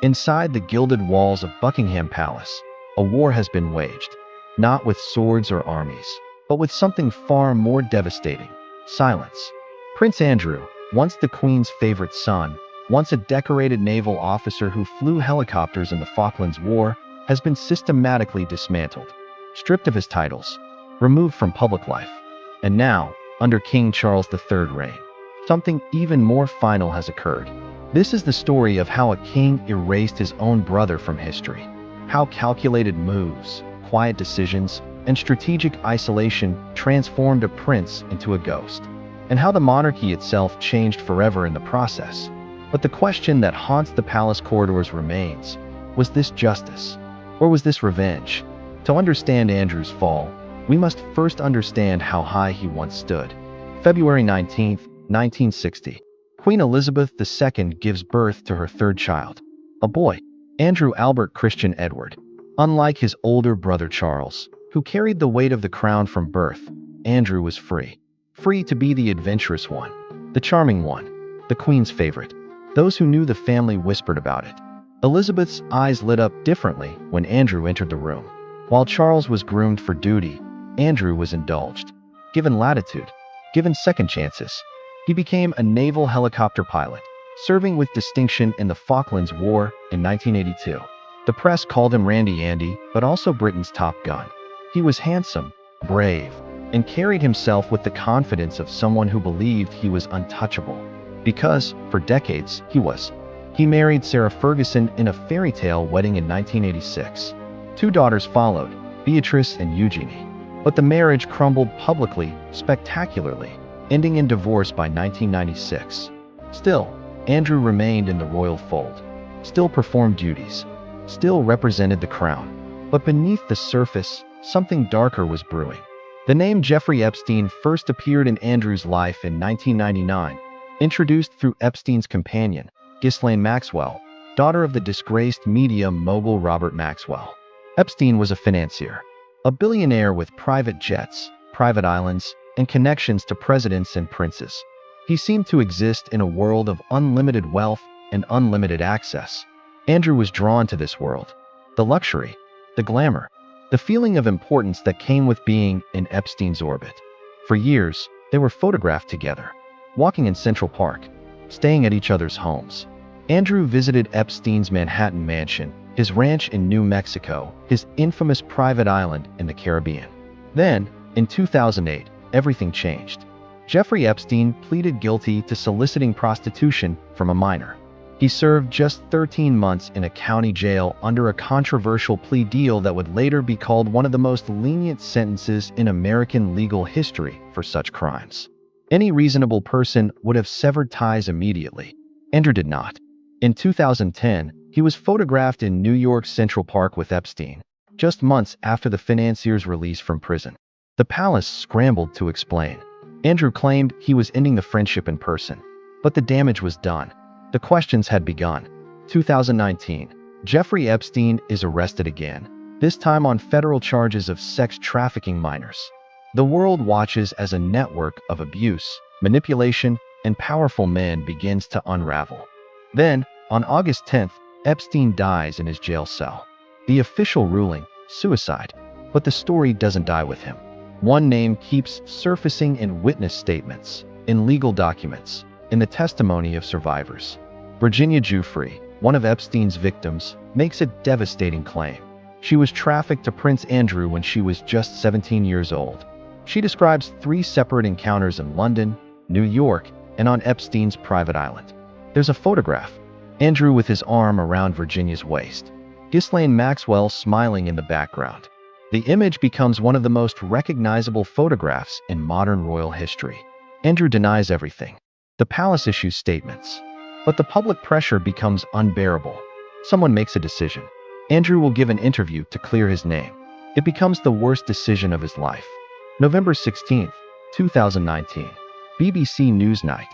Inside the gilded walls of Buckingham Palace, a war has been waged, not with swords or armies, but with something far more devastating: silence. Prince Andrew, once the Queen's favorite son, once a decorated naval officer who flew helicopters in the Falklands War, has been systematically dismantled, stripped of his titles, removed from public life. And now, under King Charles III's reign, something even more final has occurred. This is the story of how a king erased his own brother from history, how calculated moves, quiet decisions, and strategic isolation transformed a prince into a ghost, and how the monarchy itself changed forever in the process. But the question that haunts the palace corridors remains: was this justice? Or was this revenge? To understand Andrew's fall, we must first understand how high he once stood. February 19, 1960. Queen Elizabeth II gives birth to her third child, a boy, Andrew Albert Christian Edward. Unlike his older brother Charles, who carried the weight of the crown from birth, Andrew was free. Free to be the adventurous one, the charming one, the Queen's favorite. Those who knew the family whispered about it. Elizabeth's eyes lit up differently when Andrew entered the room. While Charles was groomed for duty, Andrew was indulged, given latitude, given second chances. He became a naval helicopter pilot, serving with distinction in the Falklands War in 1982. The press called him Randy Andy, but also Britain's Top Gun. He was handsome, brave, and carried himself with the confidence of someone who believed he was untouchable. Because, for decades, he was. He married Sarah Ferguson in a fairy tale wedding in 1986. 2 daughters followed, Beatrice and Eugenie. But the marriage crumbled publicly, spectacularly, ending in divorce by 1996. Still, Andrew remained in the royal fold, still performed duties, still represented the crown. But beneath the surface, something darker was brewing. The name Jeffrey Epstein first appeared in Andrew's life in 1999, introduced through Epstein's companion, Ghislaine Maxwell, daughter of the disgraced media mogul Robert Maxwell. Epstein was a financier, a billionaire with private jets, private islands, and connections to presidents and princes. He seemed to exist in a world of unlimited wealth and unlimited access. Andrew was drawn to this world. The luxury, the glamour, the feeling of importance that came with being in Epstein's orbit. For years, they were photographed together, walking in Central Park, staying at each other's homes. Andrew visited Epstein's Manhattan mansion, his ranch in New Mexico, his infamous private island in the Caribbean. Then, in 2008, everything changed. Jeffrey Epstein pleaded guilty to soliciting prostitution from a minor. He served just 13 months in a county jail under a controversial plea deal that would later be called one of the most lenient sentences in American legal history for such crimes. Any reasonable person would have severed ties immediately. Andrew did not. In 2010, he was photographed in New York's Central Park with Epstein, just months after the financier's release from prison. The palace scrambled to explain. Andrew claimed he was ending the friendship in person, but the damage was done. The questions had begun. 2019, Jeffrey Epstein is arrested again, this time on federal charges of sex trafficking minors. The world watches as a network of abuse, manipulation, and powerful men begins to unravel. Then, on August 10th, Epstein dies in his jail cell. The official ruling: suicide. But the story doesn't die with him. One name keeps surfacing in witness statements, in legal documents, in the testimony of survivors. Virginia Giuffre, one of Epstein's victims, makes a devastating claim. She was trafficked to Prince Andrew when she was just 17 years old. She describes 3 separate encounters in London, New York, and on Epstein's private island. There's a photograph: Andrew with his arm around Virginia's waist, Ghislaine Maxwell smiling in the background. The image becomes one of the most recognizable photographs in modern royal history. Andrew denies everything. The palace issues statements. But the public pressure becomes unbearable. Someone makes a decision. Andrew will give an interview to clear his name. It becomes the worst decision of his life. November 16, 2019. BBC Newsnight.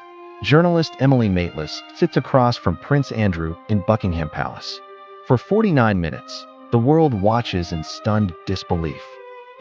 Journalist Emily Maitlis sits across from Prince Andrew in Buckingham Palace. For 49 minutes, the world watches in stunned disbelief.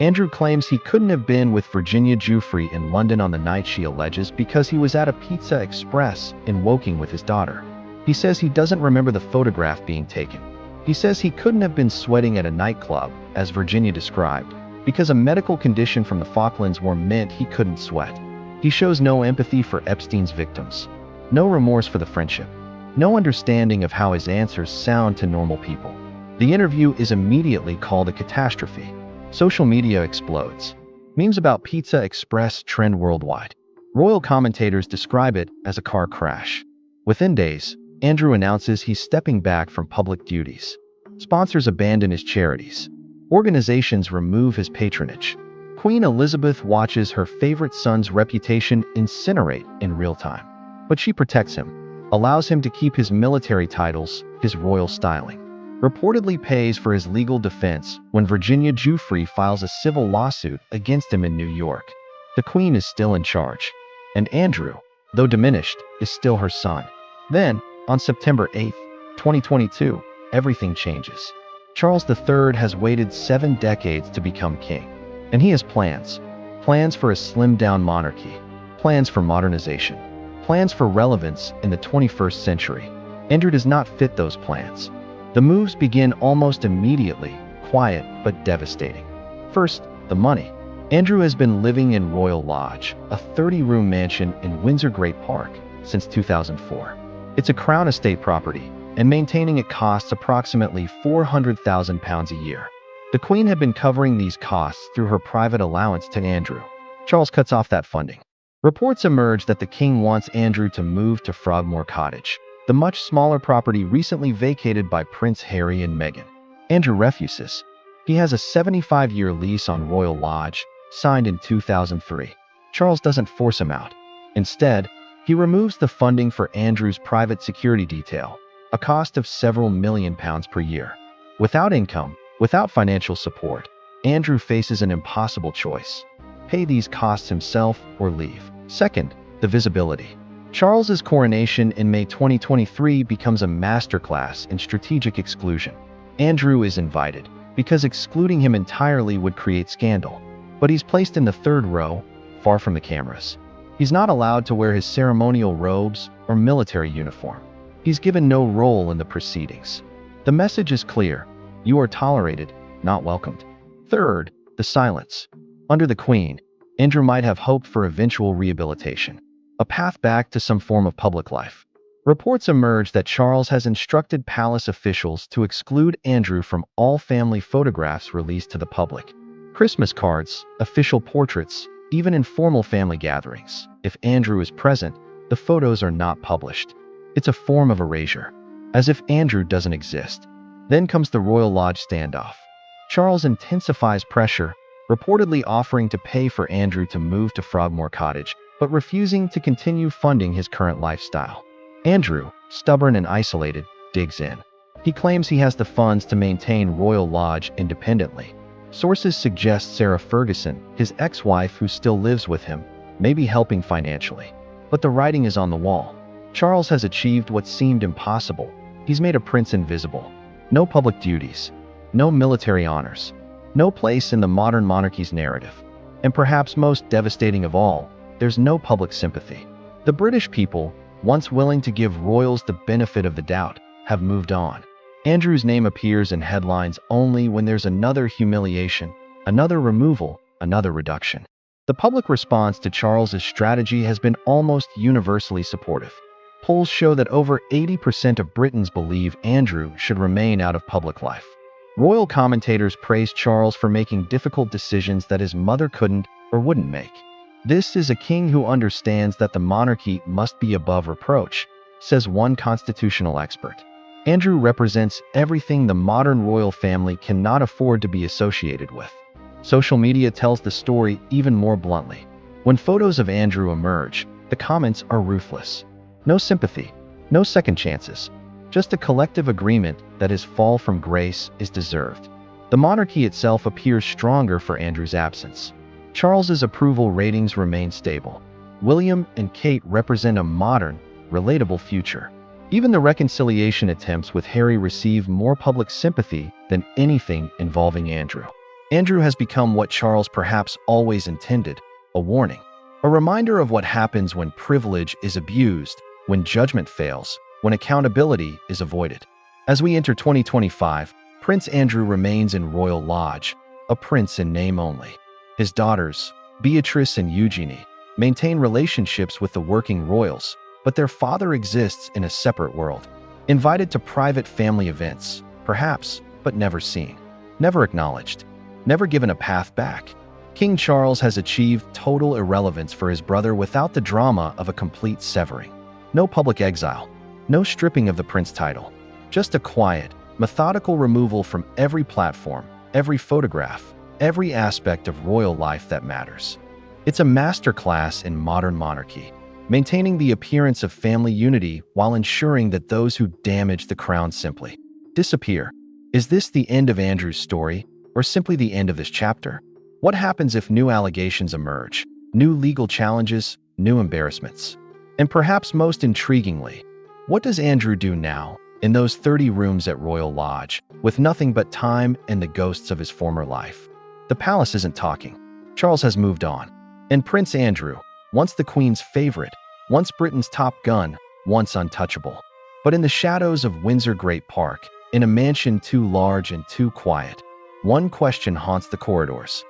Andrew claims he couldn't have been with Virginia Giuffre in London on the night she alleges because he was at a Pizza Express in Woking with his daughter. He He says he doesn't remember the photograph being taken. He says he couldn't have been sweating at a nightclub, as Virginia described, because a medical condition from the Falklands War meant he couldn't sweat. He shows no empathy for Epstein's victims, no remorse for the friendship, no understanding of how his answers sound to normal people. The interview is immediately called a catastrophe. Social media explodes. Memes about Pizza Express trend worldwide. Royal commentators describe it as a car crash. Within days, Andrew announces he's stepping back from public duties. Sponsors abandon his charities. Organizations remove his patronage. Queen Elizabeth watches her favorite son's reputation incinerate in real time. But she protects him, allows him to keep his military titles, his royal styling. Reportedly pays for his legal defense when Virginia Giuffre files a civil lawsuit against him in New York. The Queen is still in charge. And Andrew, though diminished, is still her son. Then, on September 8, 2022, everything changes. Charles III has waited 7 decades to become king. And he has plans. Plans for a slimmed-down monarchy. Plans for modernization. Plans for relevance in the 21st century. Andrew does not fit those plans. The moves begin almost immediately, quiet but devastating. First, the money. Andrew has been living in Royal Lodge, a 30-room mansion in Windsor Great Park, since 2004. It's a Crown Estate property, and maintaining it costs approximately £400,000 a year. The Queen had been covering these costs through her private allowance to Andrew. Charles cuts off that funding. Reports emerge that the King wants Andrew to move to Frogmore Cottage, the much smaller property recently vacated by Prince Harry and Meghan. Andrew refuses. He has a 75-year lease on Royal Lodge, signed in 2003. Charles doesn't force him out. Instead, he removes the funding for Andrew's private security detail, a cost of several £1 million per year. Without income, without financial support, Andrew faces an impossible choice: pay these costs himself or leave. Second, the visibility. Charles's coronation in May 2023 becomes a masterclass in strategic exclusion. Andrew is invited, because excluding him entirely would create scandal. But he's placed in the third row, far from the cameras. He's not allowed to wear his ceremonial robes or military uniform. He's given no role in the proceedings. The message is clear: you are tolerated, not welcomed. Third, the silence. Under the Queen, Andrew might have hoped for eventual rehabilitation, a path back to some form of public life. Reports emerge that Charles has instructed palace officials to exclude Andrew from all family photographs released to the public. Christmas cards, official portraits, even informal family gatherings. If Andrew is present, the photos are not published. It's a form of erasure, as if Andrew doesn't exist. Then comes the Royal Lodge standoff. Charles intensifies pressure, reportedly offering to pay for Andrew to move to Frogmore Cottage, but refusing to continue funding his current lifestyle. Andrew, stubborn and isolated, digs in. He claims he has the funds to maintain Royal Lodge independently. Sources suggest Sarah Ferguson, his ex-wife who still lives with him, may be helping financially. But the writing is on the wall. Charles has achieved what seemed impossible. He's made a prince invisible. No public duties. No military honors. No place in the modern monarchy's narrative. And perhaps most devastating of all, there's no public sympathy. The British people, once willing to give royals the benefit of the doubt, have moved on. Andrew's name appears in headlines only when there's another humiliation, another removal, another reduction. The public response to Charles's strategy has been almost universally supportive. Polls show that over 80% of Britons believe Andrew should remain out of public life. Royal commentators praise Charles for making difficult decisions that his mother couldn't or wouldn't make. This is a king who understands that the monarchy must be above reproach, says one constitutional expert. Andrew represents everything the modern royal family cannot afford to be associated with. Social media tells the story even more bluntly. When photos of Andrew emerge, the comments are ruthless. No sympathy, no second chances, just a collective agreement that his fall from grace is deserved. The monarchy itself appears stronger for Andrew's absence. Charles's approval ratings remain stable. William and Kate represent a modern, relatable future. Even the reconciliation attempts with Harry receive more public sympathy than anything involving Andrew. Andrew has become what Charles perhaps always intended: a warning. A reminder of what happens when privilege is abused, when judgment fails, when accountability is avoided. As we enter 2025, Prince Andrew remains in Royal Lodge, a prince in name only. His daughters, Beatrice and Eugenie, maintain relationships with the working royals, but their father exists in a separate world. Invited to private family events, perhaps, but never seen. Never acknowledged. Never given a path back. King Charles has achieved total irrelevance for his brother without the drama of a complete severing. No public exile. No stripping of the prince title. Just a quiet, methodical removal from every platform, every photograph, every aspect of royal life that matters. It's a masterclass in modern monarchy, maintaining the appearance of family unity while ensuring that those who damage the crown simply disappear. Is this the end of Andrew's story, or simply the end of this chapter? What happens if new allegations emerge, new legal challenges, new embarrassments? And perhaps most intriguingly, what does Andrew do now, in those 30 rooms at Royal Lodge, with nothing but time and the ghosts of his former life? The palace isn't talking. Charles has moved on. And Prince Andrew, once the Queen's favorite, once Britain's top gun, once untouchable. But in the shadows of Windsor Great Park, in a mansion too large and too quiet, one question haunts the corridors.